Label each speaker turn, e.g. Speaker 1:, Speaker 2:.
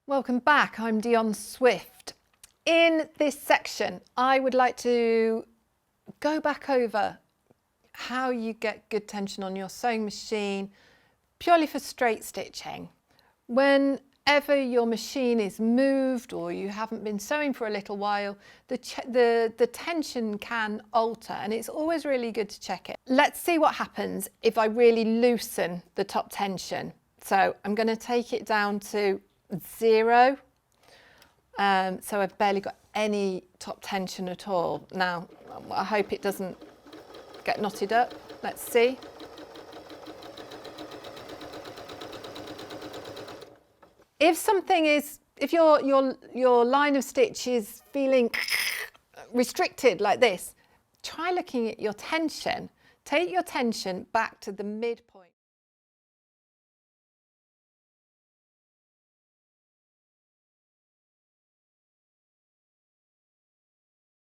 Speaker 1: Welcome back, I'm Dionne Swift. In this section, I would like to go back over how you get good tension on your sewing machine, purely for straight stitching. Whenever your machine is moved or you haven't been sewing for a little while, the tension can alter, and it's always really good to check it. Let's see what happens if I really loosen the top tension. So I'm going to take it down to 0. So I've barely got any top tension at all. Now, I hope it doesn't get knotted up. Let's see. If your line of stitch is feeling restricted like this, try looking at your tension. Take your tension back to the midpoint.